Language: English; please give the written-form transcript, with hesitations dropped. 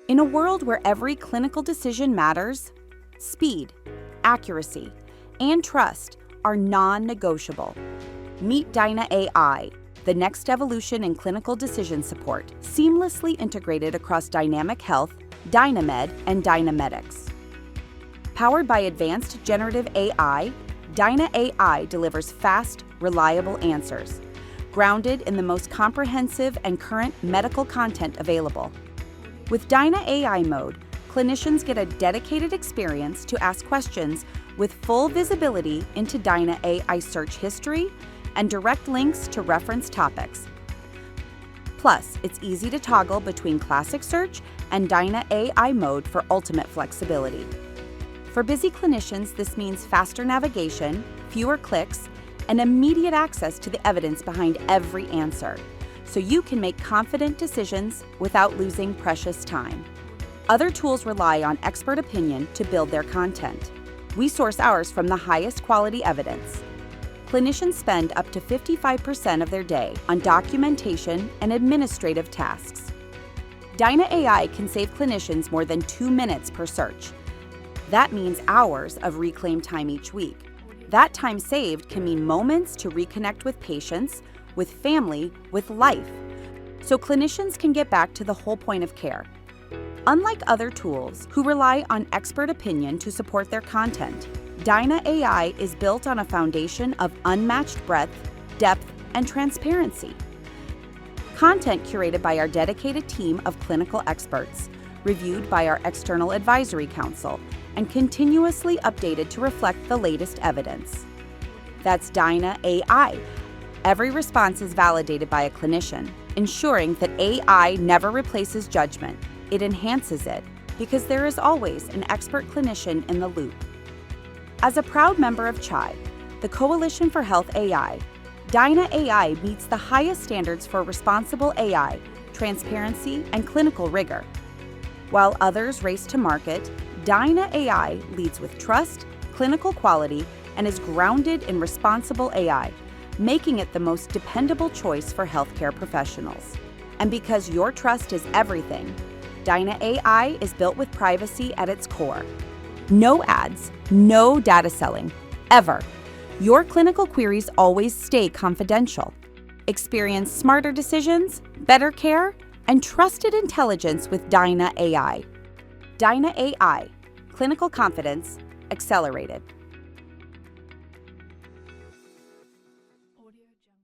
In a world where every clinical decision matters, speed, accuracy, and trust are non-negotiable. Meet Dyna AI, the next evolution in clinical decision support, seamlessly integrated across Dynamic Health, DynaMed, and DynaMedex. Powered by advanced generative AI, Dyna AI delivers fast, reliable answers, grounded in the most comprehensive and current medical content available. With Dyna AI mode, clinicians get a dedicated experience to ask questions with full visibility into Dyna AI search history and direct links to reference topics. Plus, it's easy to toggle between classic search and Dyna AI mode for ultimate flexibility. For busy clinicians, this means faster navigation, fewer clicks, and immediate access to the evidence behind every answer, so you can make confident decisions without losing precious time. Other tools rely on expert opinion to build their content. We source ours from the highest quality evidence. Clinicians spend up to 55% of their day on documentation and administrative tasks. Dyna AI can save clinicians more than 2 minutes per search. That means hours of reclaimed time each week. That time saved can mean moments to reconnect with patients, with family, with life, so clinicians can get back to the whole point of care. Unlike other tools who rely on expert opinion to support their content, Dyna AI is built on a foundation of unmatched breadth, depth, and transparency. Content curated by our dedicated team of clinical experts, reviewed by our external advisory council, and continuously updated to reflect the latest evidence. That's Dyna AI. Every response is validated by a clinician, ensuring that AI never replaces judgment. It enhances it, because there is always an expert clinician in the loop. As a proud member of CHAI, the Coalition for Health AI, Dyna AI meets the highest standards for responsible AI, transparency, and clinical rigor. While others race to market, Dyna AI leads with trust, clinical quality, and is grounded in responsible AI, making it the most dependable choice for healthcare professionals. And because your trust is everything, Dyna AI is built with privacy at its core. No ads, no data selling, ever. Your clinical queries always stay confidential. Experience smarter decisions, better care, and trusted intelligence with Dyna AI. Dyna AI, clinical confidence accelerated.